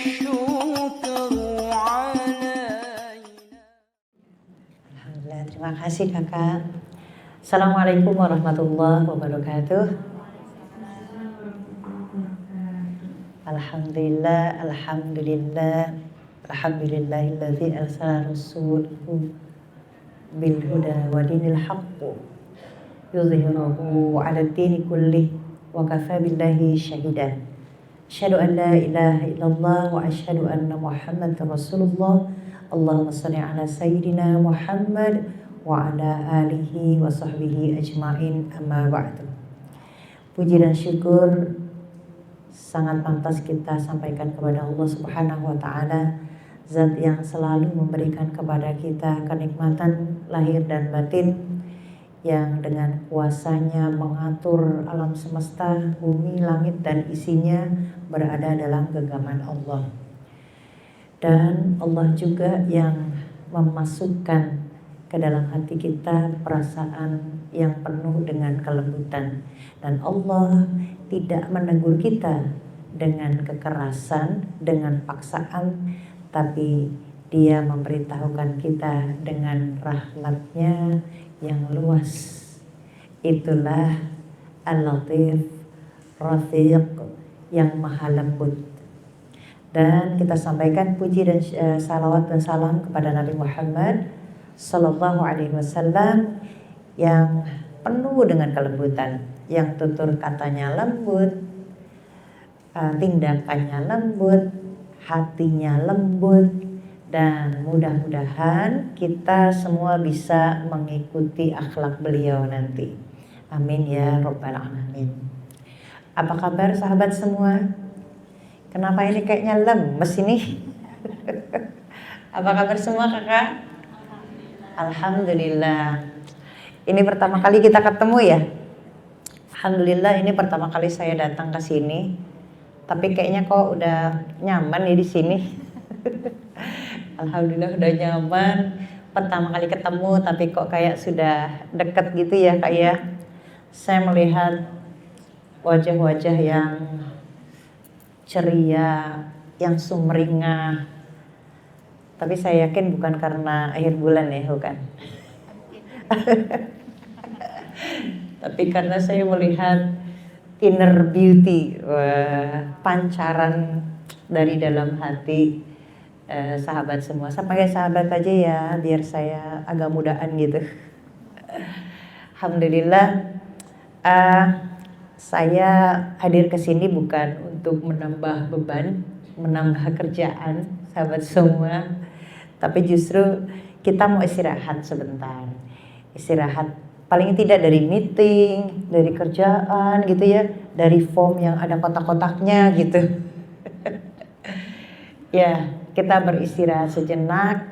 Alhamdulillah, terima kasih kakak. Assalamualaikum warahmatullahi wabarakatuh. Alhamdulillah, alhamdulillah, alhamdulillahilladzi arsala rasulahu bil huda wa dinil haqq yudhhirahu 'ala ad-dini kullih wa kafa billahi syahida. Asyhadu an la ilaha illallah wa asyhadu anna Muhammadar Rasulullah. Allahumma shalli ala sayyidina Muhammad wa ala alihi wa sahbihi ajmain, amma ba'du. Puji dan syukur sangat pantas kita sampaikan kepada Allah Subhanahu wa taala, zat yang selalu memberikan kepada kita kenikmatan lahir dan batin, yang dengan kuasanya mengatur alam semesta, bumi, langit dan isinya berada dalam genggaman Allah. Dan Allah juga yang memasukkan ke dalam hati kita perasaan yang penuh dengan kelembutan. Dan Allah tidak menegur kita dengan kekerasan, dengan paksaan, tapi Dia memberitahukan kita dengan rahmat-Nya yang luas. Itulah Al-Latif Rafiq, yang maha lembut. Dan kita sampaikan puji dan salawat dan salam kepada Nabi Muhammad Sallallahu Alaihi Wasallam yang penuh dengan kelembutan, yang tutur katanya lembut, tindakannya lembut, hatinya lembut, dan mudah-mudahan kita semua bisa mengikuti akhlak beliau nanti. Amin ya Rabbal Alamin. Apa kabar sahabat semua? Kenapa ini kayaknya lemes ini? Apa kabar semua kakak? Alhamdulillah. Ini pertama kali kita ketemu ya. Alhamdulillah, ini pertama kali saya datang ke sini. Tapi kayaknya kok udah nyaman ya di sini. Alhamdulillah udah nyaman. Pertama kali ketemu tapi kok kayak sudah deket gitu ya kak ya. Saya melihat wajah-wajah yang ceria, yang sumringah. Tapi saya yakin bukan karena akhir bulan ya, bukan. Tapi karena saya melihat inner beauty, pancaran dari dalam hati sahabat semua. Saya pakai sahabat aja ya, biar saya agak mudaan gitu. Alhamdulillah, saya hadir ke sini bukan untuk menambah beban, menambah kerjaan sahabat semua, tapi justru kita mau istirahat sebentar. Istirahat paling tidak dari meeting, dari kerjaan gitu ya, dari form yang ada kotak-kotaknya gitu. Ya, kita beristirahat sejenak.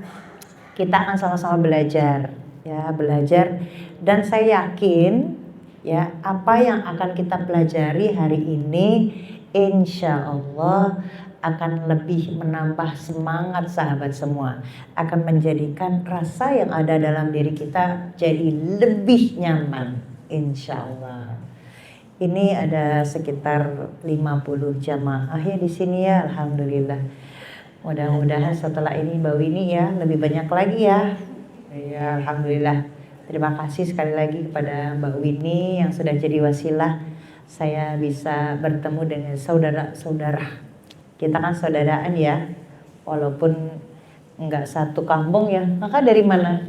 Kita akan sama-sama belajar, ya, belajar. Dan saya yakin ya, apa yang akan kita pelajari hari ini insya Allah akan lebih menambah semangat sahabat semua, akan menjadikan rasa yang ada dalam diri kita jadi lebih nyaman insya Allah. Ini ada sekitar 50 jamaah ya di sini ya, alhamdulillah. Mudah-mudahan setelah ini Mbak Winnie ya lebih banyak lagi ya. Ya alhamdulillah. Terima kasih sekali lagi kepada Mbak Winnie yang sudah jadi wasilah saya bisa bertemu dengan saudara-saudara. Kita kan saudaraan ya, walaupun nggak satu kampung ya. Kakak dari mana?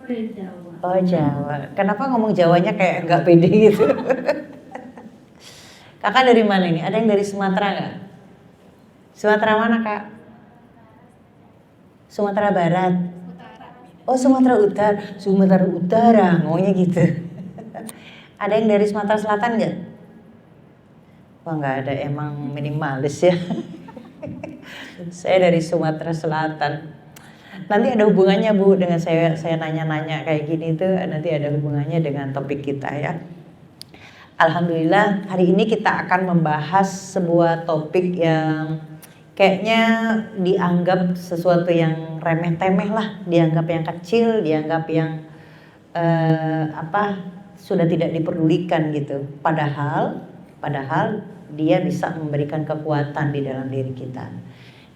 Aku dari Jawa. Oh Jawa. Kenapa ngomong Jawanya kayak nggak pede gitu? Kakak dari mana ini? Ada yang dari Sumatera nggak? Sumatera mana kak? Sumatera Barat. Oh Sumatera Utara. Sumatera Utara ngomongnya gitu. Ada yang dari Sumatera Selatan nggak? Wah nggak ada, emang minimalis ya. Saya dari Sumatera Selatan. Nanti ada hubungannya Bu dengan saya nanya-nanya kayak gini tuh, nanti ada hubungannya dengan topik kita ya. Alhamdulillah hari ini kita akan membahas sebuah topik yang kayaknya dianggap sesuatu yang remeh-temeh lah, dianggap yang kecil, dianggap yang sudah tidak diperdulikan gitu. Padahal Padahal dia bisa memberikan kekuatan di dalam diri kita.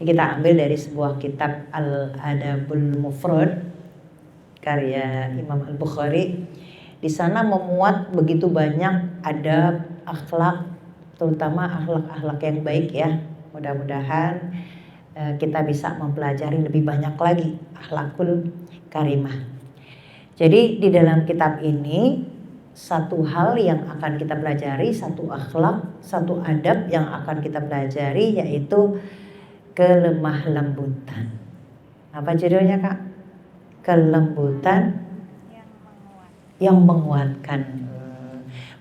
Ini kita ambil dari sebuah kitab Al-Adabul Mufrad karya Imam Al-Bukhari. Di sana memuat begitu banyak adab, akhlak, terutama akhlak-akhlak yang baik ya. Mudah-mudahan kita bisa mempelajari lebih banyak lagi akhlakul karimah. Jadi di dalam kitab ini satu hal yang akan kita pelajari, satu akhlak, satu adab yang akan kita pelajari yaitu kelemah lembutan. Apa judulnya Kak? Kelembutan yang menguatkan.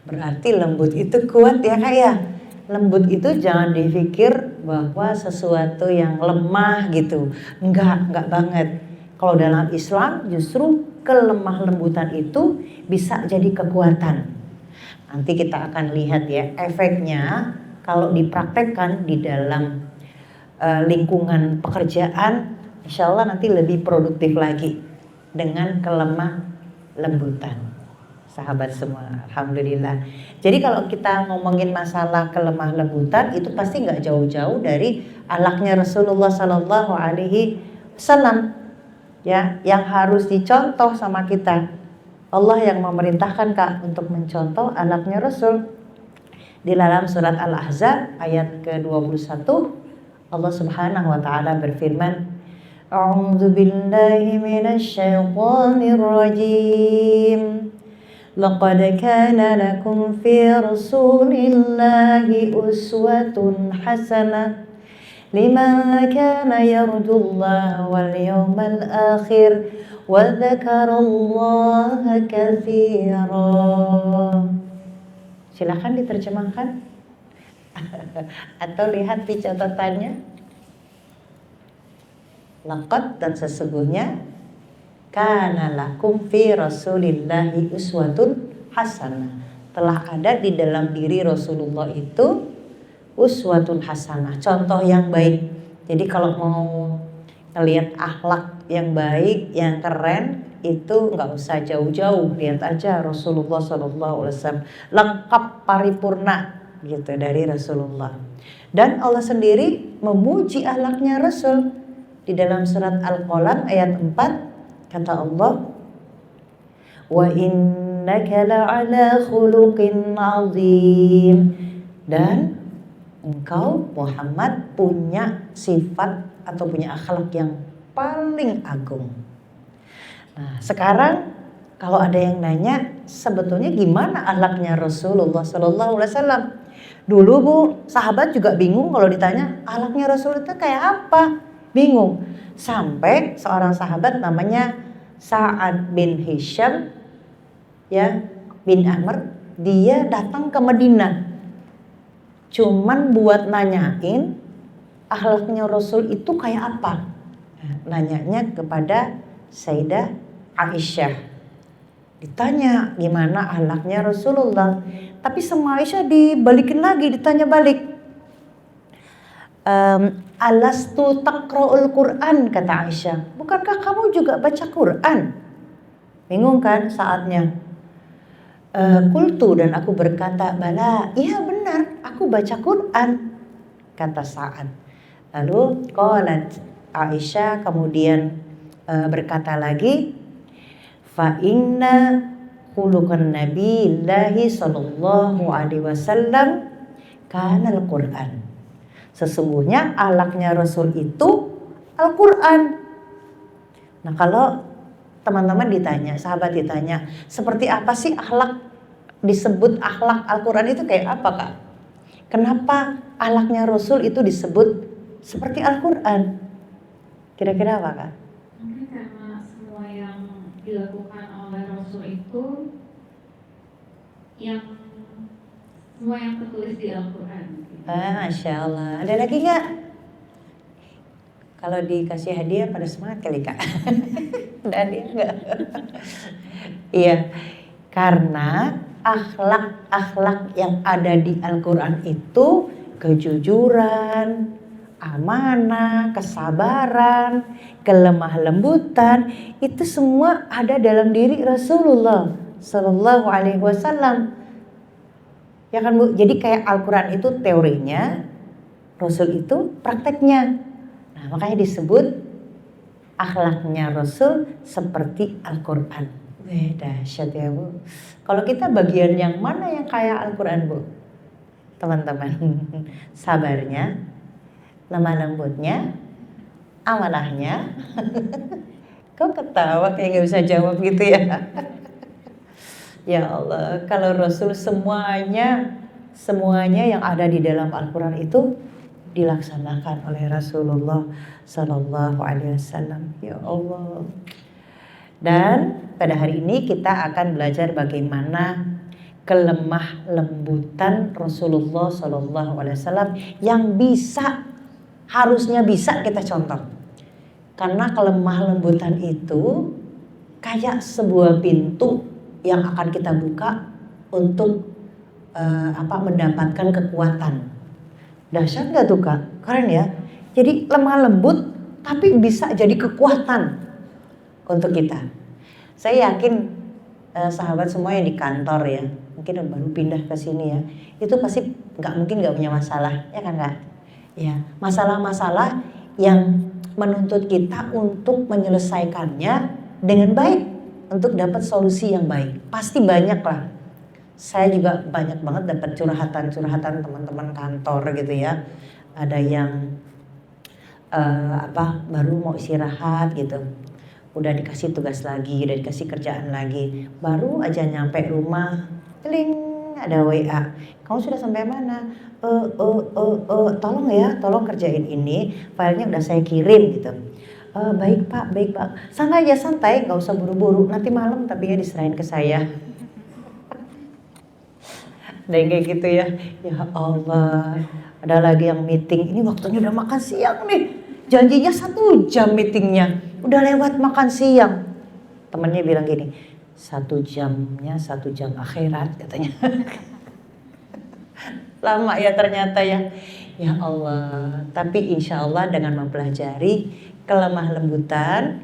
Berarti lembut itu kuat ya Kak ya. Lembut itu jangan dipikir bahwa sesuatu yang lemah gitu. Enggak banget. Kalau dalam Islam justru kelemah lembutan itu bisa jadi kekuatan. Nanti kita akan lihat ya efeknya kalau dipraktekkan di dalam lingkungan pekerjaan, insya Allah nanti lebih produktif lagi dengan kelemah lembutan. Sahabat semua, alhamdulillah. Jadi kalau kita ngomongin masalah kelemah lembutan itu pasti nggak jauh-jauh dari akhlaknya Rasulullah Sallallahu Alaihi Wasallam. Ya, yang harus dicontoh sama kita. Allah yang memerintahkan Kak untuk mencontoh akhlaknya Rasul. Di dalam surat Al-Ahzab ayat ke-21 Allah Subhanahu wa taala berfirman, A'udzu billahi minasy syaithanir rajim. Laqad kana lakum fi Rasulillahi uswatun hasanah liman kana yarjullaha wal yawmal akhir wa dzakarallaha katsira. Silakan diterjemahkan atau lihat di catatannya. Laqad dan sesungguhnya kana lakum fi Rasulillahi uswatun hasanah. Telah ada di dalam diri Rasulullah itu uswatun hasanah, contoh yang baik. Jadi kalau mau ngelihat akhlak yang baik, yang keren, itu nggak usah jauh-jauh, lihat aja Rasulullah SAW lengkap paripurna gitu dari Rasulullah. Dan Allah sendiri memuji akhlaknya Rasul di dalam surat Al-Qalam ayat 4 kata Allah, wa innaka la'ala khuluqin azim, dan engkau Muhammad punya sifat atau punya akhlak yang paling agung. Nah, sekarang kalau ada yang nanya sebetulnya gimana akhlaknya Rasulullah Sallallahu Alaihi Wasallam? Dulu Bu, sahabat juga bingung kalau ditanya akhlaknya Rasul itu kayak apa? Bingung. Sampai seorang sahabat namanya Sa'ad bin Hisham ya bin Amr, dia datang ke Madinah. Cuman buat nanyain akhlaknya Rasul itu kayak apa. Nanyanya kepada Sayyidah Aisyah. Ditanya gimana akhlaknya Rasulullah. Tapi sama Aisyah dibalikin lagi, ditanya balik. Alastu taqra'ul Qur'an, kata Aisyah. Bukankah kamu juga baca Quran? Bingung kan saatnya. Qultu, dan aku berkata, bala, iya benar, aku baca Quran, kata Sa'ad. Lalu qalat Aisyah kemudian berkata lagi, fa inna khuluqan nabiyillahi sallallahu alaihi wasallam kana al-Quran. Sesungguhnya akhlaknya Rasul itu Al-Quran. Nah, kalau teman-teman ditanya, sahabat ditanya, seperti apa sih akhlak, disebut akhlak Al-Quran itu kayak apa Kak? Kenapa akhlaknya Rasul itu disebut seperti Al-Quran? Kira-kira apa Kak? Mungkin karena semua yang dilakukan oleh Rasul itu semua yang tertulis di Al-Quran. Masya Allah. Ada lagi nggak? Kalau dikasih hadiah pada semangat kali Kak. Ada hadiah nggak? Iya, karena akhlak-akhlak yang ada di Al-Quran itu kejujuran, amanah, kesabaran, kelemah lembutan, itu semua ada dalam diri Rasulullah Sallallahu Alaihi Wasallam. Ya kan Bu? Jadi kayak Al-Quran itu teorinya, Rasul itu prakteknya. Nah makanya disebut akhlaknya Rasul seperti Al-Quran. Wih dahsyat ya Bu. Kalau kita bagian yang mana yang kayak Al-Quran Bu? Teman-teman, sabarnya, lemah lembutnya, amanahnya. Kok ketawa kayak gak bisa jawab gitu ya? Ya Allah, kalau Rasul semuanya yang ada di dalam Al-Quran itu dilaksanakan oleh Rasulullah Sallallahu Alaihi Wasallam. Ya Allah. Dan pada hari ini kita akan belajar bagaimana kelemah lembutan Rasulullah Sallallahu Alaihi Wasallam yang harusnya bisa kita contoh. Karena kelemah lembutan itu kayak sebuah pintu yang akan kita buka untuk mendapatkan kekuatan. Dahsyat nggak tuh Kak? Keren ya. Jadi lemah lembut tapi bisa jadi kekuatan untuk kita. Saya yakin sahabat semua yang di kantor ya, mungkin baru pindah ke sini ya, itu pasti mungkin nggak punya masalah, ya kan Kak? Ya, masalah-masalah yang menuntut kita untuk menyelesaikannya dengan baik, untuk dapat solusi yang baik. Pasti banyak lah. Saya juga banyak banget dapat curhatan teman-teman kantor gitu ya. Ada yang baru mau istirahat gitu, udah dikasih tugas lagi, udah dikasih kerjaan lagi, baru aja nyampe rumah, kling ada WA, kamu sudah sampai mana? Tolong kerjain ini, filenya udah saya kirim gitu. Baik pak, santai aja, santai, nggak usah buru-buru, nanti malam tapi ya diserahin ke saya. Dan kayak gitu ya. Ya Allah, ada lagi yang meeting, ini waktunya udah makan siang nih, janjinya 1 jam meetingnya, udah lewat makan siang. Temennya bilang gini, 1 jamnya 1 jam akhirat katanya. Lama ya ternyata ya. Ya Allah, tapi insya Allah dengan mempelajari kelemah lembutan,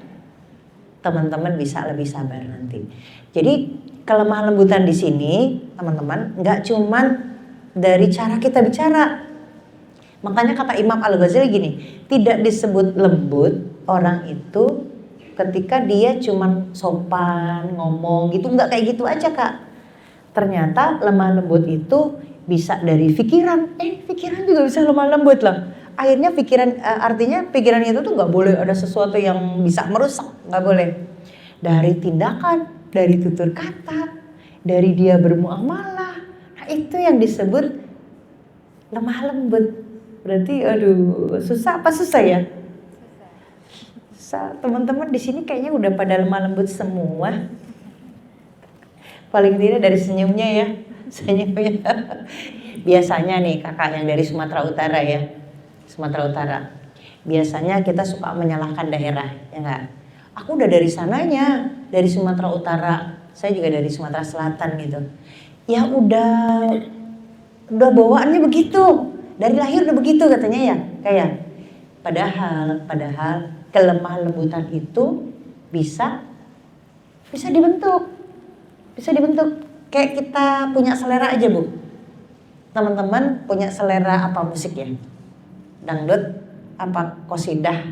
teman-teman bisa lebih sabar nanti. Jadi kelemah lembutan di sini, teman-teman, nggak cuman dari cara kita bicara. Makanya kata Imam Al-Ghazali gini, tidak disebut lembut orang itu ketika dia cuman sopan ngomong gitu, nggak kayak gitu aja Kak. Ternyata lemah lembut itu bisa dari pikiran, pikiran juga bisa lemah lembut loh. Akhirnya artinya pikiran itu tuh nggak boleh ada sesuatu yang bisa merusak, nggak boleh. Dari tindakan, dari tutur kata, dari dia bermuamalah, nah itu yang disebut lemah lembut. Berarti aduh, susah ya? Susah. Teman-teman di sini kayaknya udah pada lemah lembut semua. Paling tidak dari senyumnya ya. Biasanya nih kakak yang dari Sumatera Utara ya. Sumatera Utara. Biasanya kita suka menyalahkan daerah, ya enggak? Aku udah dari sananya, dari Sumatera Utara. Saya juga dari Sumatera Selatan gitu. Ya udah bawaannya begitu. Dari lahir udah begitu katanya ya. Kayak padahal kelemah lembutan itu bisa dibentuk. Bisa dibentuk. Kayak kita punya selera aja Bu. Teman-teman punya selera apa musik ya? Dangdut, apa qosidah?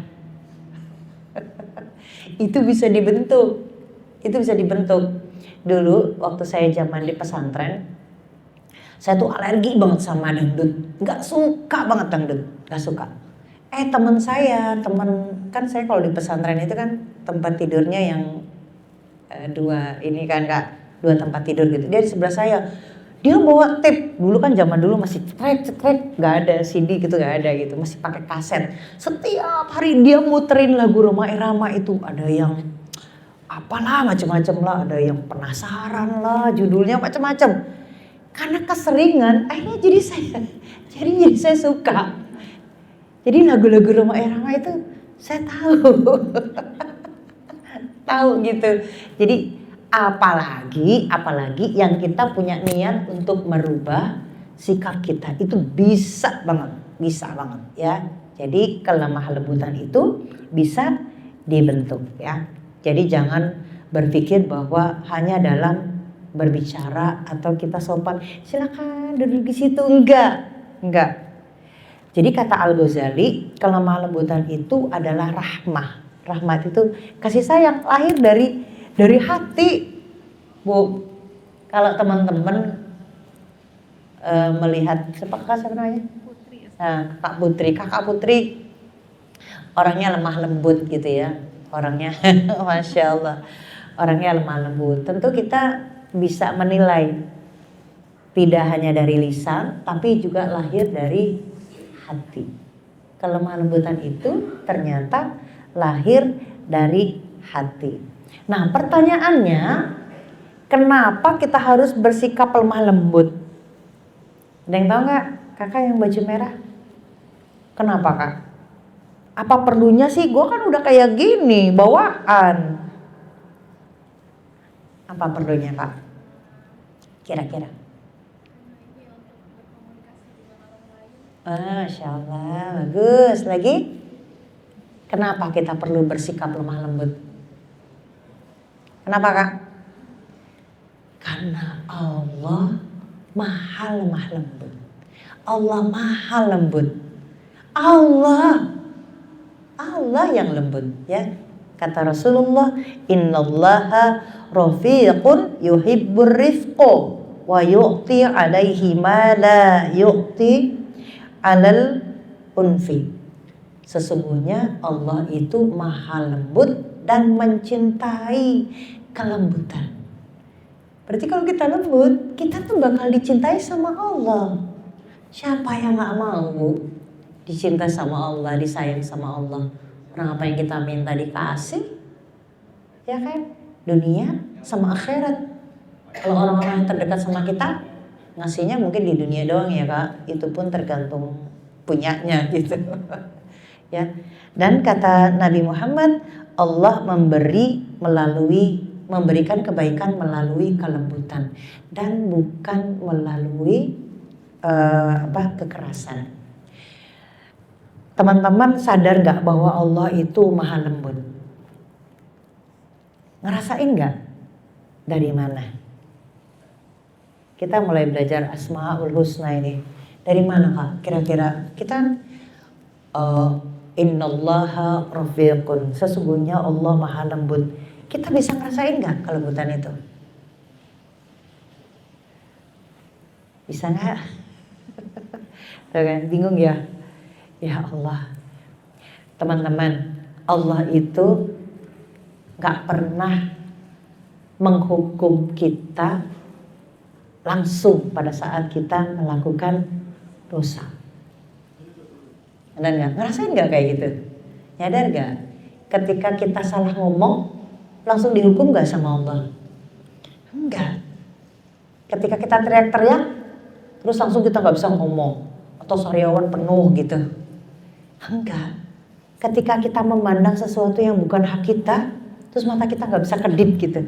Itu bisa dibentuk. Dulu waktu saya zaman di pesantren, saya tuh alergi banget sama dangdut. Gak suka banget dangdut, gak suka. Teman kan saya kalau di pesantren itu kan tempat tidurnya yang 2 ini kan Kak, 2 tempat tidur gitu. Dia di sebelah saya. Dia bawa tape, dulu kan zaman dulu masih cekrek, nggak ada CD gitu, nggak ada gitu, masih pakai kaset. Setiap hari dia muterin lagu Rhoma Irama itu, ada yang apalah macam-macam lah, ada yang penasaran lah, judulnya macam-macam. Karena keseringan, akhirnya jadi saya suka. Jadi lagu-lagu Rhoma Irama itu saya tahu gitu. Jadi apalagi yang kita punya niat untuk merubah sikap kita, itu bisa banget ya. Jadi kelemah lembutan itu bisa dibentuk ya. Jadi jangan berpikir bahwa hanya dalam berbicara atau kita sopan, silakan duduk di situ, enggak. Jadi kata Al-Ghazali, kelemah lembutan itu adalah rahmah. Rahmat itu kasih sayang lahir dari hati. Bu, kalau teman-teman melihat siapa namanya? Kakak Putri orangnya lemah lembut gitu ya. Orangnya Masya Allah, orangnya lemah lembut. Tentu kita bisa menilai tidak hanya dari lisan tapi juga lahir dari hati. Kelemah lembutan itu ternyata lahir dari hati. Nah, pertanyaannya, kenapa kita harus bersikap lemah lembut? Ada yang tahu nggak? Kakak yang baju merah. Kenapa kak? Apa perlunya sih? Gue kan udah kayak gini bawaan. Apa perlunya kak? Kira-kira? Masya Allah, bagus. Lagi? Kenapa kita perlu bersikap lemah lembut? Kenapa kak? Karena Allah maha lemah lembut. Allah maha lembut. Allah yang lembut ya. Kata Rasulullah, innallaha rafiqun yuhibbur rifqa wa yu'ti alaihi ma la yu'ti alal unfi. Sesungguhnya Allah itu maha lembut dan mencintai kelembutan. Berarti kalau kita lembut, kita tuh bakal dicintai sama Allah. Siapa yang gak mau dicintai sama Allah, disayang sama Allah? Orang apa yang kita minta dikasih, ya kan? Dunia sama akhirat. Kalau orang-orang yang terdekat sama kita, ngasihnya mungkin di dunia doang ya kak. Itu pun tergantung punyanya gitu. Ya. Dan kata Nabi Muhammad, Allah memberikan kebaikan melalui kelembutan dan bukan melalui kekerasan. Teman-teman sadar gak bahwa Allah itu maha lembut? Ngerasain gak? Dari mana? Kita mulai belajar Asmaul Husna ini. Dari mana kak? Kira-kira kita innallaha rafiqun. Sesungguhnya Allah maha lembut. Kita bisa ngerasain gak kelembutan itu? Bisa gak? Tuh kan, bingung ya? Ya Allah, teman-teman, Allah itu gak pernah menghukum kita langsung pada saat kita melakukan dosa. Dan gak? Ngerasain gak kayak gitu? Nyadar gak? Ketika kita salah ngomong, langsung dihukum gak sama Allah? Enggak. Ketika kita teriak-teriak, terus langsung kita gak bisa ngomong. Atau sariawan penuh gitu. Enggak. Ketika kita memandang sesuatu yang bukan hak kita, terus mata kita gak bisa kedip gitu.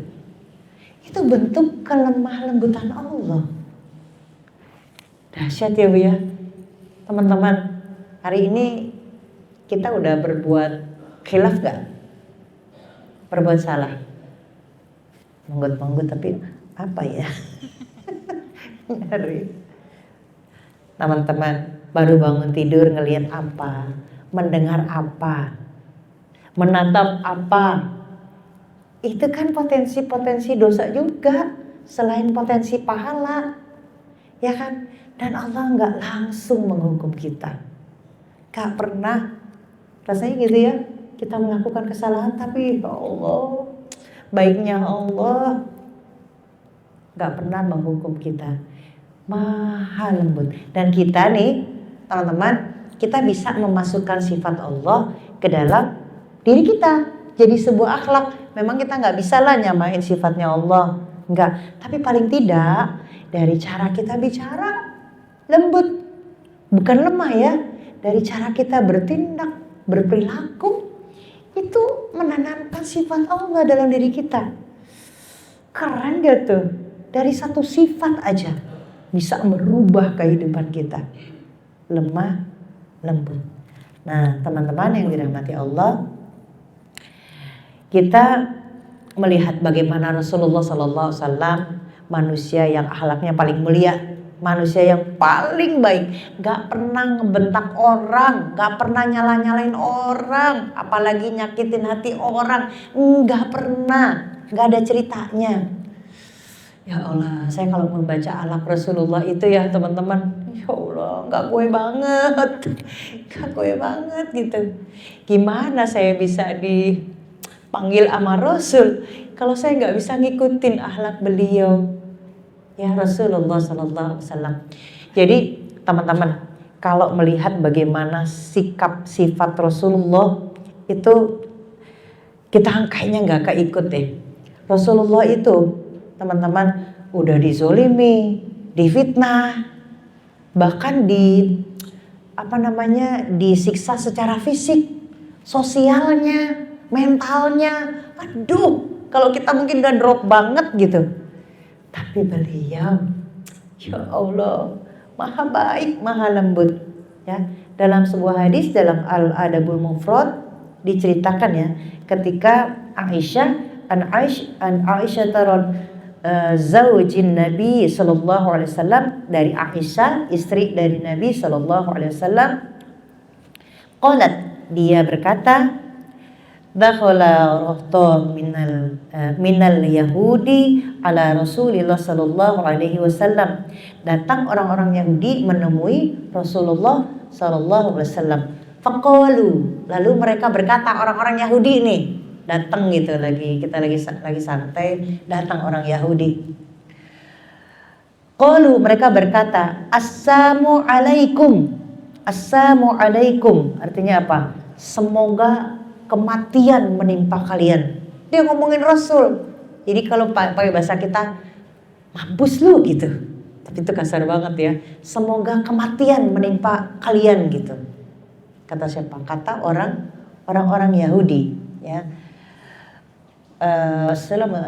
Itu bentuk kelemah lembutan Allah. Dahsyat ya Bu ya. Teman-teman, hari ini kita udah berbuat khilaf gak? Berbuat salah? Menggut-menggut tapi apa ya? Ngeri. Teman-teman, baru bangun tidur ngelihat apa? Mendengar apa? Menatap apa? Itu kan potensi-potensi dosa juga, selain potensi pahala, ya kan? Dan Allah nggak langsung menghukum kita, nggak pernah. Rasanya gitu ya, kita melakukan kesalahan, tapi ya Allah, baiknya Allah nggak pernah menghukum kita, maha lembut. Dan kita nih, teman-teman, kita bisa memasukkan sifat Allah ke dalam diri kita, jadi sebuah akhlak. Memang kita nggak bisa lah nyamain sifatnya Allah, nggak. Tapi paling tidak dari cara kita bicara lembut, bukan lemah ya. Dari cara kita bertindak, berperilaku, itu menanamkan sifat Allah dalam diri kita. Keren gak tuh? Dari satu sifat aja bisa merubah kehidupan kita. Lemah, lembut. Nah, teman-teman yang dirahmati Allah, kita melihat bagaimana Rasulullah SAW manusia yang akhlaknya paling mulia, manusia yang paling baik, gak pernah ngebentak orang, gak pernah nyala-nyalain orang, apalagi nyakitin hati orang, gak pernah, gak ada ceritanya. Ya Allah, saya kalau membaca akhlak Rasulullah itu ya teman-teman, ya Allah, gak gue banget gitu. Gimana saya bisa dipanggil sama Rasul kalau saya gak bisa ngikutin akhlak beliau? Ya Rasulullah Sallallahu Alaihi Wasallam. Jadi teman-teman, kalau melihat bagaimana sikap sifat Rasulullah itu, kita kayaknya nggak keikut deh. Rasulullah itu teman-teman udah dizolimi, difitnah, bahkan disiksa secara fisik, sosialnya, mentalnya. Aduh, kalau kita mungkin udah drop banget gitu. Tapi beliau, ya Allah, maha baik, maha lembut. Ya, dalam sebuah hadis dalam Al-Adabul Mufrad diceritakan ya, ketika Aisyah zaujin Nabi Sallallahu Alaihi Wasallam, dari Aisyah istri dari Nabi Sallallahu Alaihi Wasallam, qalat, dia berkata, dakhala rahton minal Yahudi ala Rasulillah Sallallahu Alaihi Wasallam. Datang orang-orang Yahudi menemui Rasulullah Sallallahu Alaihi Wasallam. Faqalu, lalu mereka berkata, orang-orang Yahudi nih datang gitu, kita lagi santai, datang orang Yahudi. Qalu, mereka berkata, assalamu alaikum. Assalamu alaikum artinya apa? Semoga kematian menimpa kalian. Dia ngomongin Rasul. Jadi kalau pakai bahasa kita, mampus lu gitu. Tapi itu kasar banget ya. Semoga kematian menimpa kalian gitu. Kata siapa? Kata orang-orang Yahudi. Ya. Assalamu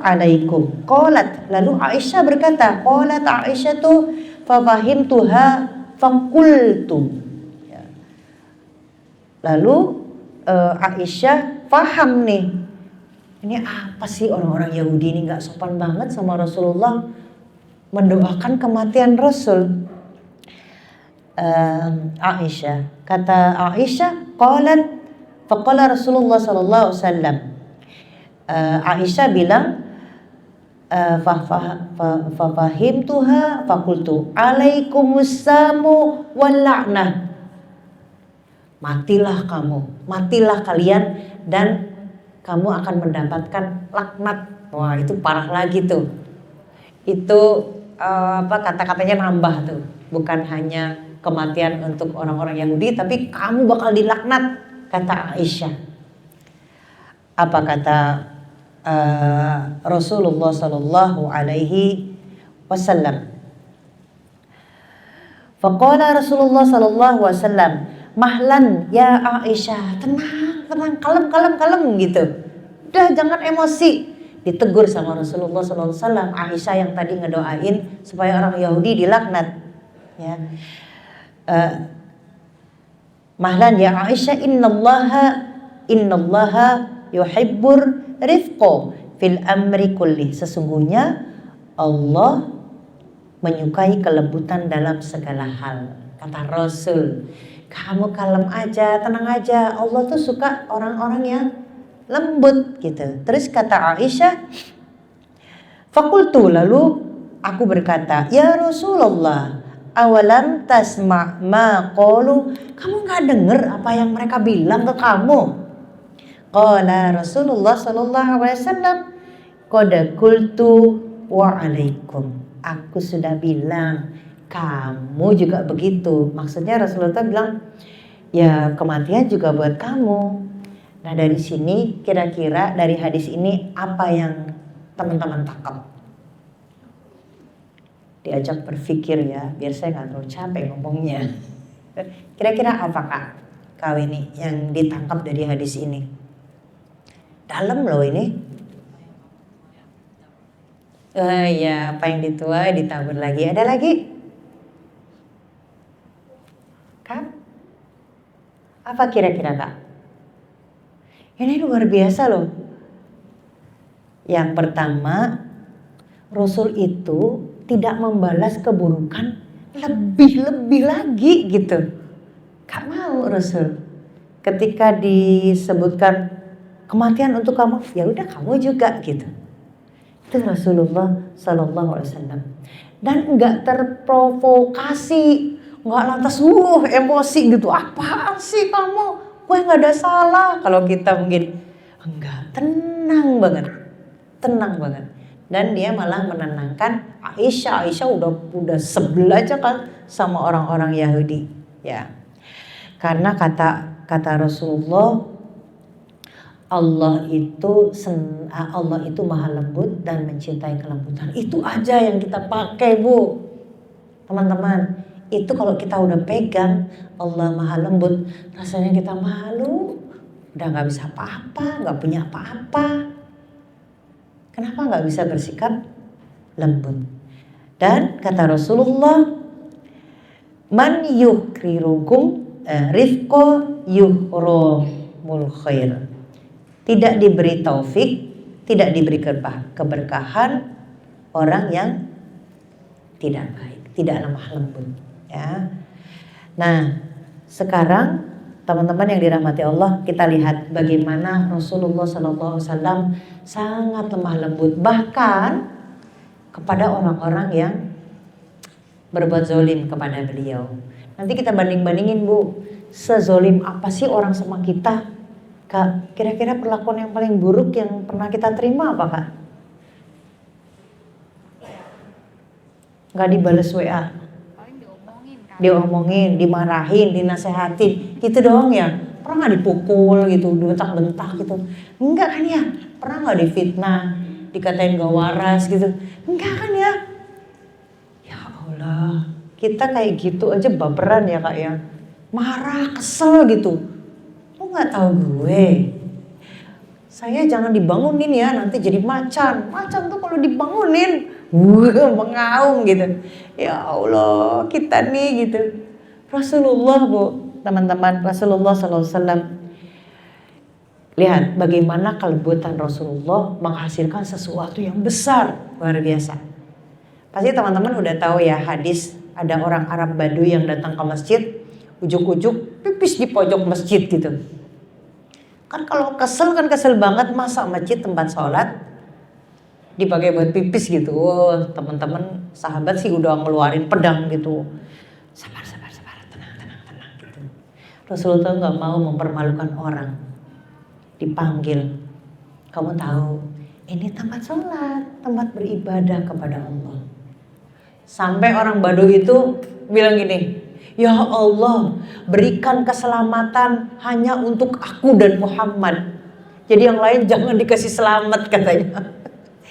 alaikum. Qalat, lalu Aisyah berkata, qalat Aisyah tu fafahimtuha faqultu. Lalu Aisyah paham nih, ini apa sih orang-orang Yahudi ini gak sopan banget sama Rasulullah, mendoakan kematian Rasul. Aisyah, kata Aisyah, qalat faqala Rasulullah Sallallahu Alaihi Wasallam. Aisyah bilang, fafahimtuha faqultu alaikumussamu wal la'nah. Matilah kamu, matilah kalian, dan kamu akan mendapatkan laknat. Wah, itu parah lagi tuh. Itu kata-katanya nambah tuh. Bukan hanya kematian untuk orang-orang Yahudi, tapi kamu bakal dilaknat, kata Aisyah. Apa kata Rasulullah Sallallahu Alaihi Wasallam? Faqala Rasulullah Sallallahu Alaihi Wasallam, mahlan ya Aisyah, tenang, kalem gitu. Udah, jangan emosi. Ditegur sama Rasulullah SAW. Aisyah yang tadi ngedoain supaya orang Yahudi dilaknat. Ya. Mahlan ya Aisyah, innallaha yuhibbur rifqo fil amri kulli. Sesungguhnya Allah menyukai kelembutan dalam segala hal. Kata Rasul, kamu kalem aja, tenang aja. Allah tuh suka orang-orang yang lembut gitu. Terus kata Aisyah, fakultu, lalu aku berkata, ya Rasulullah, awalam tasma' ma qalu, kamu gak denger apa yang mereka bilang ke kamu? Qala Rasulullah Sallallahu Alaihi Wasallam, qad qultu wa alaikum. Aku sudah bilang, kamu juga begitu. Maksudnya Rasulullah bilang, ya kematian juga buat kamu. Nah, dari sini kira-kira dari hadis ini apa yang teman-teman tangkap? Diajak berpikir ya, biar saya gak terlalu capek ngomongnya. Kira-kira apa kau ini yang ditangkap dari hadis ini? Dalam loh ini. Ya, apa yang dituai ditabur lagi. Ada lagi? Kak? Apa kira-kira Kak? Ini luar biasa loh. Yang pertama, Rasul itu tidak membalas keburukan lebih-lebih lagi gitu. Gak mau Rasul. Ketika disebutkan kematian untuk kamu, ya udah kamu juga gitu. Itu Rasulullah Sallallahu Alaihi Wasallam. Dan nggak terprovokasi, nggak lantas emosi gitu. Apaan sih kamu? Gue nggak ada salah. Kalau kita mungkin enggak, tenang banget. Dan dia malah menenangkan Aisyah. Aisyah udah sebel aja kan sama orang-orang Yahudi, ya. Karena kata Rasulullah, Allah itu maha lembut dan mencintai kelembutan. Itu aja yang kita pakai, Bu. Teman-teman, itu kalau kita udah pegang Allah maha lembut, rasanya kita malu, udah nggak bisa apa-apa, nggak punya apa-apa. Kenapa nggak bisa bersikap lembut? Dan kata Rasulullah, man yukrirukum rifqo yuhromul khair. Tidak diberi taufik, tidak diberi keberkahan orang yang tidak baik, tidak lemah lembut, ya. Nah, sekarang teman-teman yang dirahmati Allah, kita lihat bagaimana Rasulullah SAW sangat lemah lembut, bahkan kepada orang-orang yang berbuat zolim kepada beliau. Nanti kita banding-bandingin, Bu, sezolim apa sih orang sama kita? Kak, kira-kira perlakuan yang paling buruk yang pernah kita terima apa, Kak? Gak dibales WA, diomongin, dimarahin, dinasehatin, gitu doang ya. Pernah gak dipukul gitu, dibentak-bentak gitu? Enggak kan ya? Pernah gak difitnah, dikatain gak waras gitu? Enggak kan ya? Ya Allah, kita kayak gitu aja baperan ya Kak ya. Marah, kesel gitu. Lu gak tahu gue. Saya jangan dibangunin ya, nanti jadi macan. Macan tuh kalau dibangunin, mengaum gitu. Ya Allah, kita nih gitu. Rasulullah, Bu, teman-teman, Rasulullah SAW. Lihat bagaimana kelembutan Rasulullah menghasilkan sesuatu yang besar, luar biasa. Pasti teman-teman udah tahu ya hadis, ada orang Arab Baduy yang datang ke masjid, ujuk-ujuk pipis di pojok masjid gitu. Kan kalau kesel banget, masa masjid tempat sholat dipakai buat pipis gitu. Oh, teman-teman sahabat sih udah ngeluarin pedang gitu. Sabar, tenang gitu. Rasulullah nggak mau mempermalukan orang. Dipanggil, kamu tahu ini tempat sholat, tempat beribadah kepada Allah. Sampai orang Baduy itu bilang gini, ya Allah, berikan keselamatan hanya untuk aku dan Muhammad. Jadi yang lain jangan dikasih selamat katanya.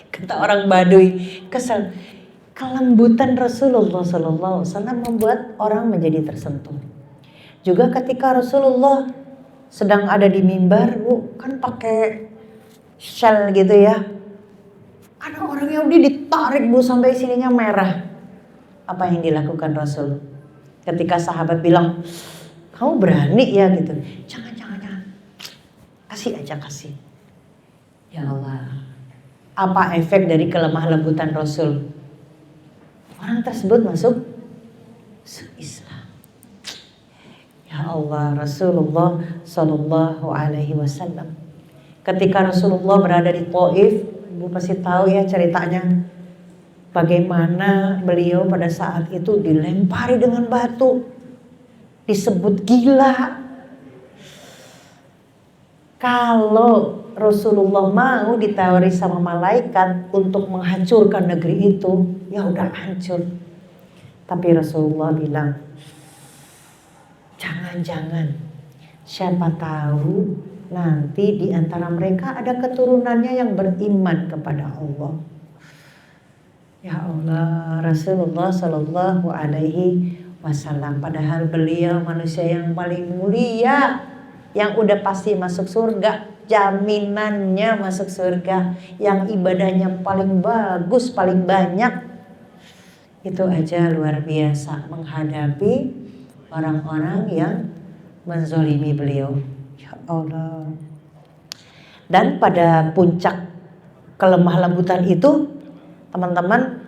Kata orang Baduy, kesel. Kelembutan Rasulullah SAW membuat orang menjadi tersentuh. Juga ketika Rasulullah sedang ada di mimbar, Bu, kan pakai shell gitu ya. Ada orang Yahudi ditarik, Bu, sampai sininya merah. Apa yang dilakukan Rasul? Ketika sahabat bilang, kamu berani ya gitu. Jangan. Kasih aja. Ya Allah. Apa efek dari kelemah lembutan Rasul? Orang tersebut masuk Islam. Ya Allah, Rasulullah Sallallahu Alaihi Wasallam. Ketika Rasulullah berada di Taif, Ibu pasti tahu ya ceritanya. Bagaimana beliau pada saat itu dilempari dengan batu, disebut gila. Kalau Rasulullah mau ditawari sama malaikat untuk menghancurkan negeri itu, ya udah hancur. Tapi Rasulullah bilang, jangan. Siapa tahu nanti di antara mereka ada keturunannya yang beriman kepada Allah. Ya Allah, Rasulullah Sallallahu Alaihi Wasallam. Padahal beliau manusia yang paling mulia, yang udah pasti masuk surga, jaminannya masuk surga, yang ibadahnya paling bagus, paling banyak. Itu aja luar biasa menghadapi orang-orang yang menzolimi beliau. Ya Allah. Dan pada puncak kelemah lembutan itu, teman-teman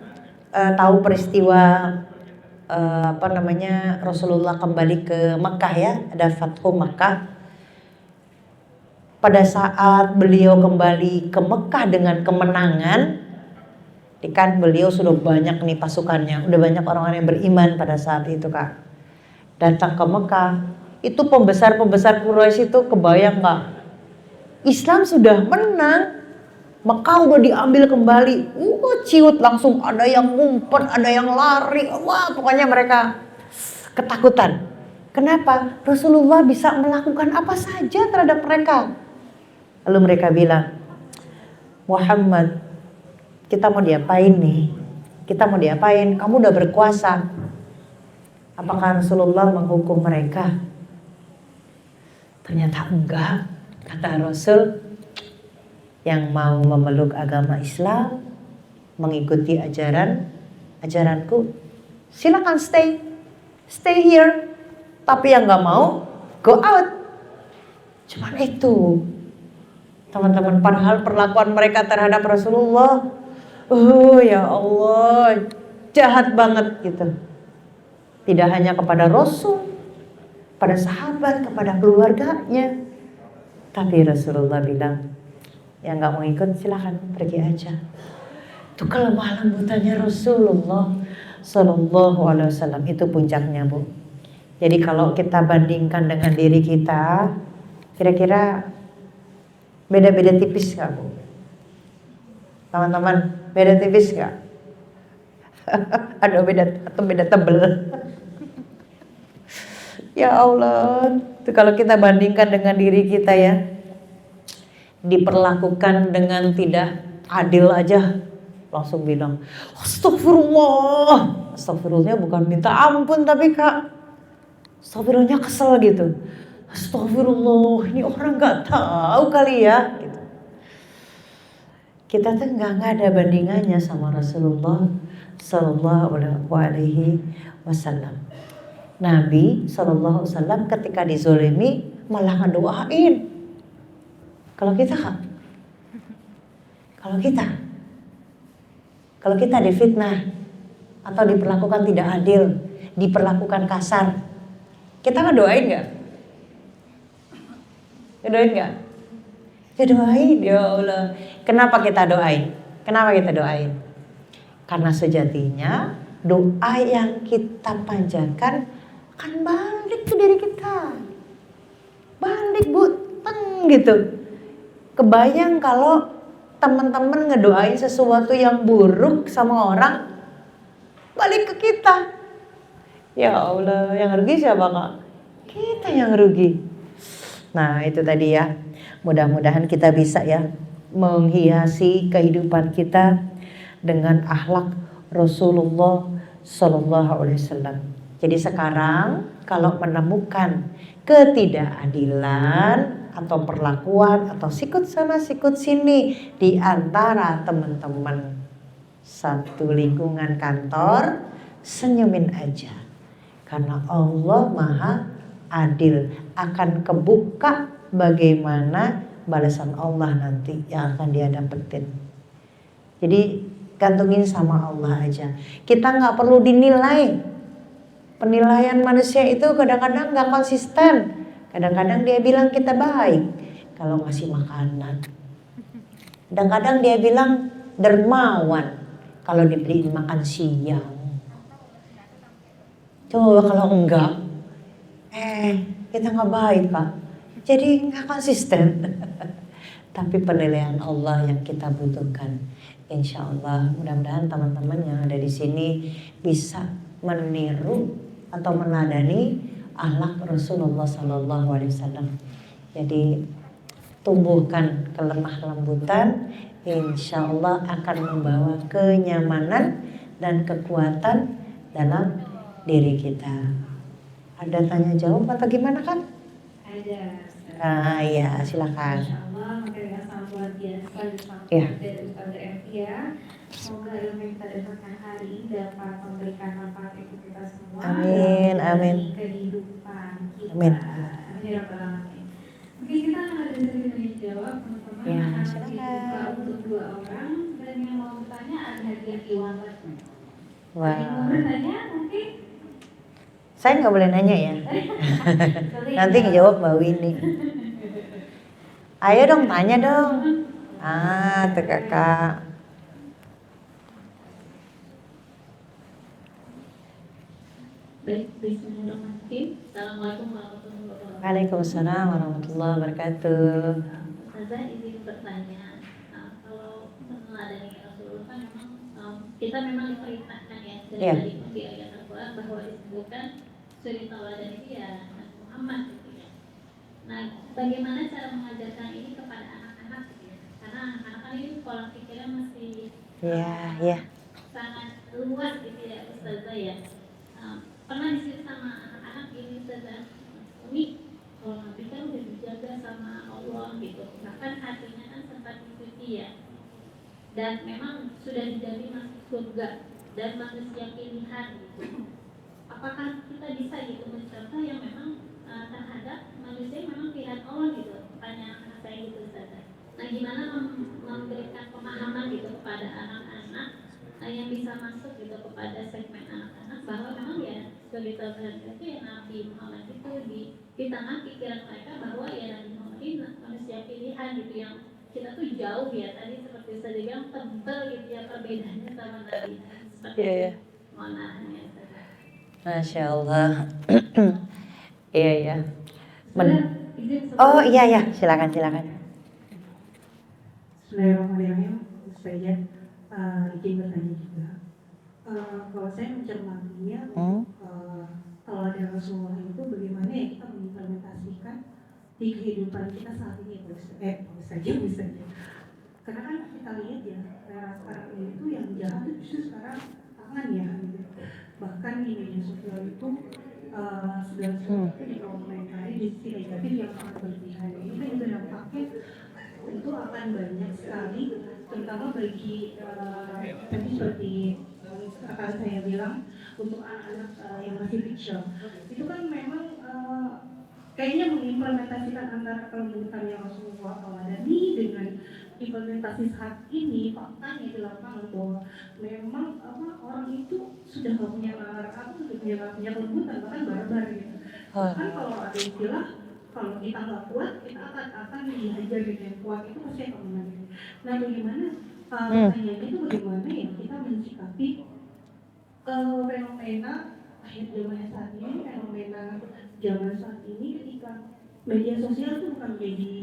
tahu peristiwa Rasulullah kembali ke Mekah ya, ada Fathu Mekah. Pada saat beliau kembali ke Mekah dengan kemenangan, kan beliau sudah banyak nih pasukannya, udah banyak orang-orang yang beriman pada saat itu Kak. Datang ke Mekah, itu pembesar-pembesar Quraisy itu kebayang Kak, Islam sudah menang, Mekah udah diambil kembali, ciut langsung, ada yang ngumpet, ada yang lari, wah pokoknya mereka ketakutan. Kenapa? Rasulullah bisa melakukan apa saja terhadap mereka. Lalu mereka bilang, Muhammad, kita mau diapain nih? Kita mau diapain? Kamu udah berkuasa. Apakah Rasulullah menghukum mereka? Ternyata enggak, kata Rasul. Yang mau memeluk agama Islam, mengikuti ajaranku, silakan stay here. Tapi yang nggak mau, go out. Cuman itu, teman-teman, padahal perlakuan mereka terhadap Rasulullah, ya Allah, jahat banget gitu. Tidak hanya kepada Rasul, pada sahabat, kepada keluarganya. Tapi Rasulullah bilang, yang nggak mau ikut silahkan pergi aja. Itu kelemah lembutannya Rasulullah Sallallahu Alaihi Wasallam, itu puncaknya Bu. Jadi kalau kita bandingkan dengan diri kita, kira-kira beda-beda tipis nggak Bu? Teman-teman, beda tipis nggak? Ada beda atau beda tebel? Ya Allah, itu kalau kita bandingkan dengan diri kita ya, diperlakukan dengan tidak adil aja langsung bilang astagfirullah. Astagfirullahnya bukan minta ampun tapi Kak, astagfirullahnya kesel gitu. Astagfirullah, ini orang gak tahu kali ya gitu. Kita tuh gak ada bandingannya sama Rasulullah Sallallahu Alaihi Wasallam. Nabi Sallallahu Alaihi Wasallam ketika dizolimi malah ngedoain. Kalau kita difitnah atau diperlakukan tidak adil, diperlakukan kasar, kita ngedoain nggak? Ngedoain nggak? Ya doain, ya Allah. Kenapa kita doain? Karena sejatinya doa yang kita panjatkan akan balik ke diri kita. Balik Bu, gitu. Kebayang kalau teman-teman ngedoain sesuatu yang buruk sama orang, balik ke kita. Ya Allah, yang rugi siapa Kak? Kita yang rugi. Nah itu tadi ya, mudah-mudahan kita bisa ya menghiasi kehidupan kita dengan akhlak Rasulullah Sallallahu Alaihi Wasallam. Jadi sekarang kalau menemukan ketidakadilan atau perlakuan atau sikut sana sikut sini di antara teman-teman satu lingkungan kantor, senyumin aja. Karena Allah Maha Adil, akan kebuka bagaimana balasan Allah nanti yang akan dia dapetin. Jadi gantungin sama Allah aja. Kita nggak perlu dinilai. Penilaian manusia itu kadang-kadang nggak konsisten. Kadang-kadang dia bilang kita baik kalau ngasih makanan. Kadang-kadang dia bilang dermawan kalau dibeliin makan siang. Coba kalau enggak, kita nggak baik Pak. Jadi nggak konsisten. Tapi penilaian Allah yang kita butuhkan. Insya Allah mudah-mudahan teman-teman yang ada di sini bisa meniru atau menadani akhlak Rasulullah Sallallahu Alaihi Wasallam. Jadi tumbuhkan kelemah lembutan, insya Allah akan membawa kenyamanan dan kekuatan dalam diri kita. Ada tanya jawab atau gimana kan? Ada. Ya silakan. Masya Allah, materi yang sangat luar biasa Ya. dari Ustazah Evia. Semoga ilmu yang kita dapatkan hari ini dapat memberikan manfaat untuk kita semua. Amin, amin. Kehidupan kita. Amin. Amin ya Rabbal Alamin. Mungkin kita akan ada sesi jawab teman-teman. Ya, Akan silakan. dibuka untuk 2 orang dan yang mau bertanya ada hadiah e-wallet. Yang mau Wah, bertanya mungkin saya nggak boleh nanya ya. Nanti ngejawab Mbak Winnie. Ayo dong, tanya dong. Tuh kakak. Baik, bismillahirrahmanirrahim. Assalamualaikum warahmatullahi wabarakatuh. Waalaikumsalam warahmatullahi wabarakatuh. Ustazah izin bertanya, kalau meneladani Rasulullah kan memang kita memang diperintahkan ya dari Iya. di ayat Al-Quran bahwa disebutkan suri tauladan itu ya Nabi Muhammad gitu ya. Nah, bagaimana cara mengajarkan ini kepada anak-anak gitu ya? Karena anak-anak kan ini pola pikirnya masih Iya. sangat luas gitu ya Ustazah ya. Pernah disitu sama anak-anak ini Ustazah, Umi kalau Nabi kan udah dijaga sama Allah gitu, bahkan hatinya kan sempat dicuci ya, dan memang sudah dijamin masuk surga dan manusia pilihan gitu. Apakah kita bisa gitu mencontoh yang memang terhadap manusia yang memang pilihan Allah gitu? Pertanyaan anak saya gitu Ustazah. Nah, gimana memberikan pemahaman gitu kepada anak-anak yang bisa masuk gitu kepada segmen anak-anak bahwa memang ya sebagai teladan itu ya Nabi Muhammad itu di tengah pikiran mereka bahwa ya Nabi Muhammad ini manusia pilihan gitu yang kita tuh jauh ya tadi seperti saya bilang tebal gitu ya perbedaannya sama Nabi seperti Iya. itu. Mohon maafnya Ustazah. Masya Allah. Iya. Sudah izin Oh iya, silakan. Bismillahirrahmanirrahim. Saya izin bertanya juga. Kalau saya mencermatinya, kalau ada Rasulullah itu bagaimana ya kita mengimplementasikan di kehidupan kita saat ini, misalnya. Karena kan kita lihat ya, era sekarang ini tuh yang jahat itu justru sekarang tangan ya. Gitu. Bahkan di media sosial itu segala sesuatu dikomentari di sisi negatif yang sangat berlebihan. Ini kan juga dampaknya tentu akan banyak sekali, terutama bagi tadi seperti akan saya bilang untuk anak-anak yang masih kecil. Itu kan memang kayaknya mengimplementasikan antara kelembutan yang Rasulullah taladani dengan implementasi saat ini faktanya di lapangan bahwa memang orang itu sudah nggak punya sudah punya kelembutan, bahkan barbar gitu. Bahkan kalau ada istilah kalau kita nggak kuat kita akan dihajar dengan kuat, itu pasti akan menang. Nah, bagaimana pertanyaannya itu bagaimana ya kita mensikapi fenomena akhir zaman saat ini, fenomena zaman saat ini ketika media sosial itu bukan menjadi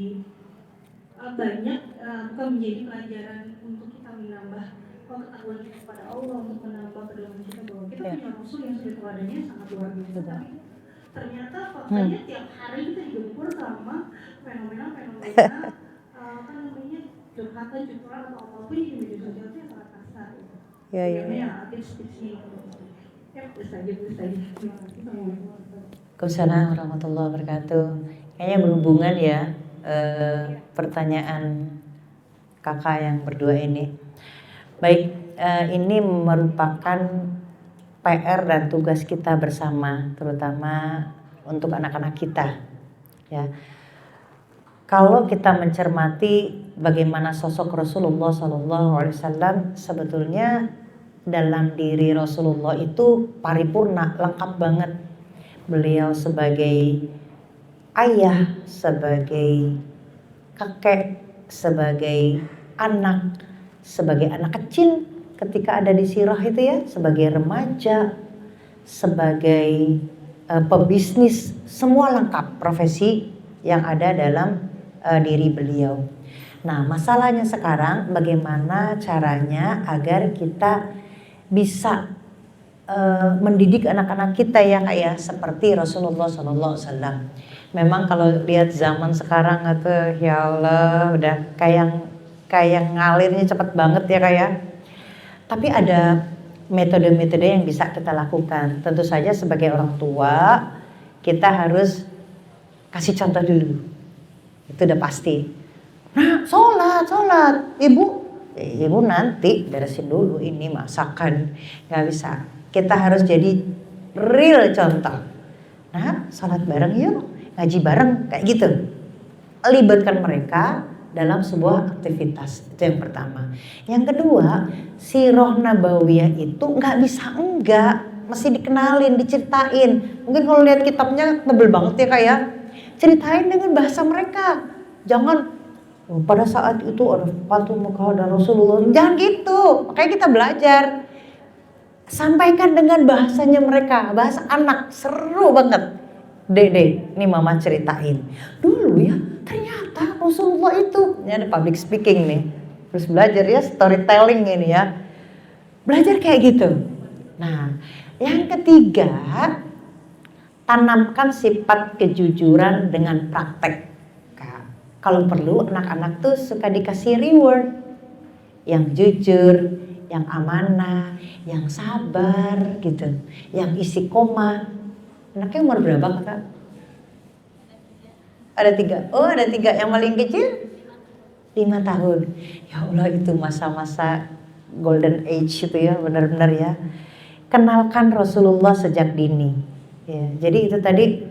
bukan menjadi pelajaran untuk kita menambah pengetahuan kita kepada Allah, untuk menambah pedoman kita bahwa kita punya Rasul yang sudah teladannya sangat luar biasa. Tapi ternyata faktanya tiap hari kita digempur sama fenomena curhatan atau apapun di media sosial itu yang sangat kasar. Iya. Tips-tipsnya itu. Ya, terus saja. Terima kasih. Waalaikumsalam warahmatullahi wabarakatuh. Kayaknya berhubungan ya pertanyaan kakak yang berdua ini. Baik, ini merupakan PR dan tugas kita bersama, terutama untuk anak-anak kita. Ya, kalau kita mencermati bagaimana sosok Rasulullah SAW, sebetulnya dalam diri Rasulullah itu paripurna, lengkap banget. Beliau sebagai ayah, sebagai kakek, sebagai anak kecil ketika ada di sirah itu ya, sebagai remaja, sebagai pebisnis, semua lengkap profesi yang ada dalam diri beliau. Nah, masalahnya sekarang bagaimana caranya agar kita bisa mendidik anak-anak kita ya Kak ya, seperti Rasulullah SAW. Memang kalau lihat zaman sekarang itu ya Allah udah kayak ngalirnya cepet banget ya Kak ya. Tapi ada metode-metode yang bisa kita lakukan. Tentu saja sebagai orang tua kita harus kasih contoh dulu. Itu udah pasti. Nah, sholat. Ibu nanti beresin dulu ini masakan. Gak bisa. Kita harus jadi real contoh. Nah, sholat bareng yuk, ngaji bareng, kayak gitu. libatkan mereka dalam sebuah aktivitas. Itu yang pertama. Yang kedua, sirah nabawiyah itu nggak bisa enggak, mesti dikenalin, diceritain. Mungkin kalau lihat kitabnya tebel banget ya Kak ya. Ceritain dengan bahasa mereka. Jangan pada saat itu ada Fatul Mekah dan Rasulullah. Jangan gitu. Makanya kita belajar. Sampaikan dengan bahasanya mereka, bahasa anak. Seru banget. Dede, ini mama ceritain. Dulu ya, ternyata Rasulullah itu, ini ada public speaking nih. Terus belajar ya, storytelling ini ya. Belajar kayak gitu. Nah, yang ketiga, tanamkan sifat kejujuran dengan praktek. Kalau perlu, anak-anak tuh suka dikasih reward. Yang jujur, yang amanah, yang sabar gitu. Yang isi koma. Anaknya umur berapa Kakak? Ada 3. Oh ada 3. Yang paling kecil 5 tahun. Ya Allah itu masa-masa golden age itu ya, benar-benar ya. Kenalkan Rasulullah sejak dini. Ya, jadi itu tadi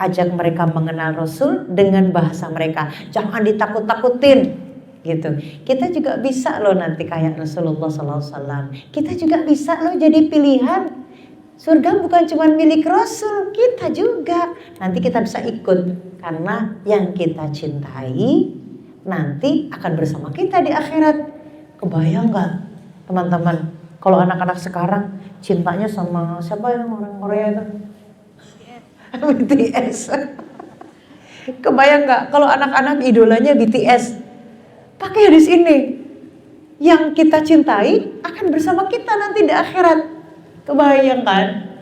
ajak mereka mengenal Rasul dengan bahasa mereka. Jangan ditakut-takutin gitu. Kita juga bisa loh nanti kayak Rasulullah SAW. Kita juga bisa loh jadi pilihan. Surga bukan cuma milik Rasul, kita juga. Nanti kita bisa ikut karena yang kita cintai nanti akan bersama kita di akhirat. Kebayang nggak teman-teman? Kalau anak-anak sekarang cintanya sama siapa yang orang Korea itu? BTS. Kebayang nggak kalau anak-anak idolanya BTS? Pakai hadis ini. Yang kita cintai akan bersama kita nanti di akhirat. Kebayang kan?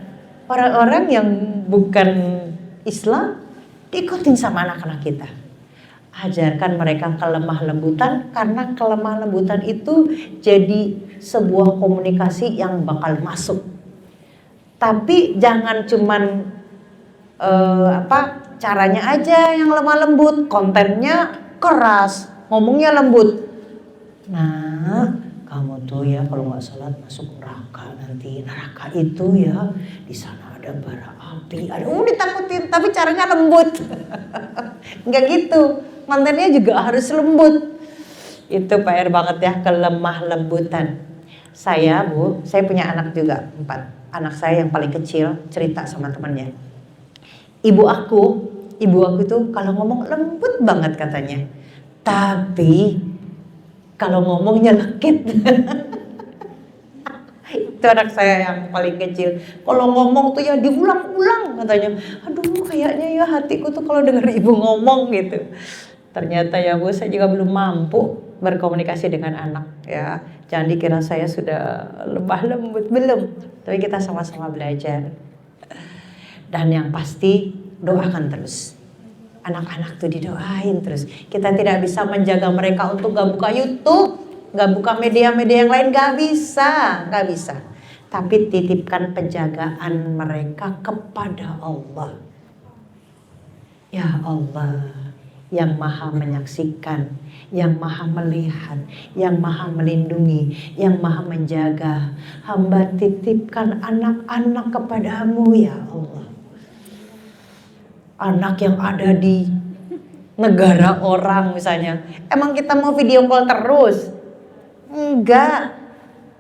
Orang-orang yang bukan Islam diikutin sama anak-anak kita. Ajarkan mereka kelemah lembutan karena kelemah lembutan itu jadi sebuah komunikasi yang bakal masuk. Tapi jangan cuman caranya aja yang lemah lembut, kontennya keras, ngomongnya lembut. Nah, kamu tuh ya kalau nggak sholat masuk neraka nanti. Neraka itu ya di sana ada bara api, ada ditakutin, tapi caranya lembut. Nggak gitu, kontennya juga harus lembut. Itu PR banget ya, kelemah lembutan. Saya punya anak juga 4. Anak saya yang paling kecil cerita sama temannya. Ibu aku tuh kalau ngomong lembut banget katanya. Tapi kalau ngomongnya lekit. Itu anak saya yang paling kecil. Kalau ngomong tuh ya diulang-ulang katanya. Aduh kayaknya ya hatiku tuh kalau denger ibu ngomong gitu. Ternyata ya Bu, saya juga belum mampu berkomunikasi dengan anak ya. Jangan dikira saya sudah lemah lembut, belum. Tapi kita sama-sama belajar. Dan yang pasti doakan terus. Anak-anak tuh didoain terus. Kita tidak bisa menjaga mereka untuk gak buka YouTube, gak buka media-media yang lain, gak bisa. Tapi titipkan penjagaan mereka kepada Allah. Ya Allah, yang maha menyaksikan, yang maha melihat, yang maha melindungi, yang maha menjaga. Hamba titipkan anak-anak kepadamu ya Allah. Anak yang ada di negara orang misalnya. Emang kita mau video call terus? Enggak.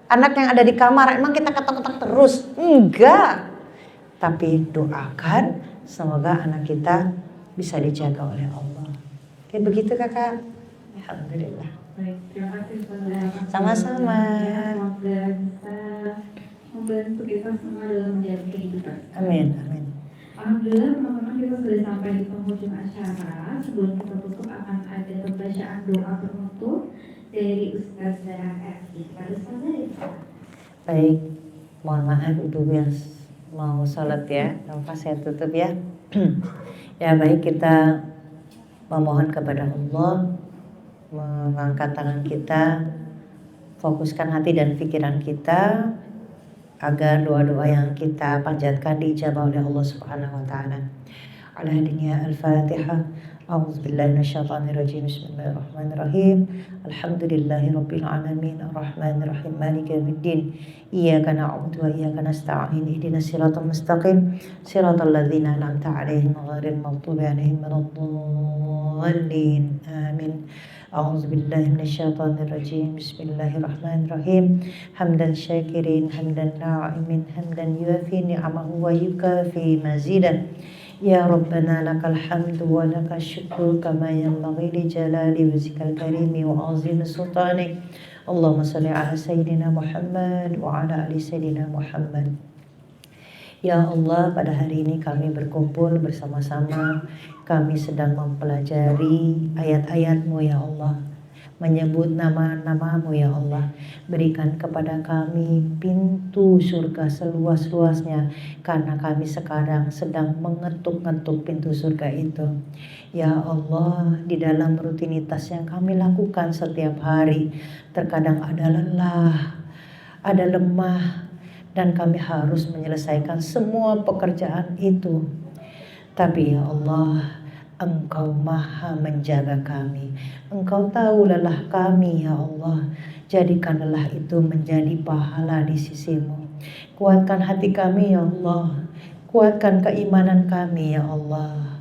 Anak yang ada di kamar, emang kita ketok-ketok terus? Enggak. Tapi doakan semoga anak kita bisa dijaga oleh Allah. Kayak begitu Kakak. Alhamdulillah. Baik, terima kasih Bunda. Sama-sama. Semoga bisa membantu kita semua dalam menjaga kehidupan. Amin. Alhamdulillah teman-teman, kita sudah sampai di penghujung acara. Sebelum kita tutup akan ada pembacaan doa penutup dari Ustaz Zahra FI. Pada Ustaz. Baik, mohon maaf Ibu yang mau sholat ya, tanpa saya tutup ya. Ya baik, kita memohon kepada Allah, mengangkat tangan kita, fokuskan hati dan pikiran kita agar doa-doa yang kita panjatkan diijabah oleh Allah Subhanahu wa taala. Ala hadiniya al-Fatihah. A'udzubillahi minasyaitonirrajim. Bismillahirrahmanirrahim. Alhamdulillahirabbil alamin arrahmanirrahim maliki yaumiddin. Iyyaka na'budu wa iyyaka nasta'in. Ihdinas siratal mustaqim. Siratal ladzina an'amta 'alaihim ghairil maghdubi 'alaihim waladdallin. Amin. A'udzubillahi minasyaitonirrajim. Bismillahirrahmanirrahim. Hamdan syakirin, hamdan na'imin, hamdan yuafi ni'amahu wa yukafi mazidah. Ya Rabbana lakal hamdu wa lakal syukru kama yanbaghi li jalali wajhikal karimi wa azimi sultanik. Allahumma salli ala Sayyidina Muhammad wa ala ali Sayyidina Muhammad. Ya Allah, pada hari ini kami berkumpul bersama-sama. Kami sedang mempelajari ayat-ayat-Mu ya Allah, menyebut nama-nama-Mu ya Allah. Berikan kepada kami pintu surga seluas-luasnya, karena kami sekarang sedang mengetuk-ngetuk pintu surga itu. Ya Allah, di dalam rutinitas yang kami lakukan setiap hari, terkadang ada lelah, ada lemah, dan kami harus menyelesaikan semua pekerjaan itu. Tapi ya Allah, Engkau maha menjaga kami. Engkau tahu lelah kami ya Allah. Jadikan lelah itu menjadi pahala di sisi-Mu. Kuatkan hati kami ya Allah. Kuatkan keimanan kami ya Allah,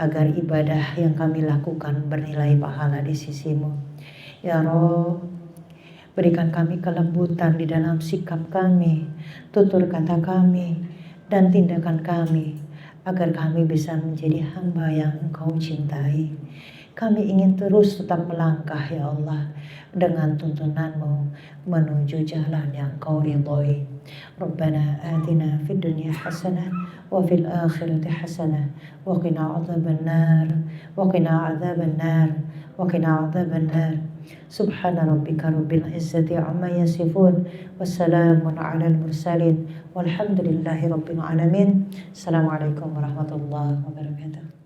agar ibadah yang kami lakukan bernilai pahala di sisi-Mu. Ya Rabb, berikan kami kelembutan di dalam sikap kami, tutur kata kami, dan tindakan kami, agar kami bisa menjadi hamba yang Engkau cintai. Kami ingin terus tetap melangkah ya Allah, dengan tuntunan-Mu menuju jalan yang Engkau ridhoi. Rabbana atina fid dunya hasanah wa fil akhirati hasanah wa qina adzabannar wa qina adzabannar wa qina adzabannar. Subhana rabbika rabbil izzati amma yasifun, wassalamun alal mursalin, walhamdulillahi rabbil alamin. Assalamualaikum warahmatullahi wabarakatuh.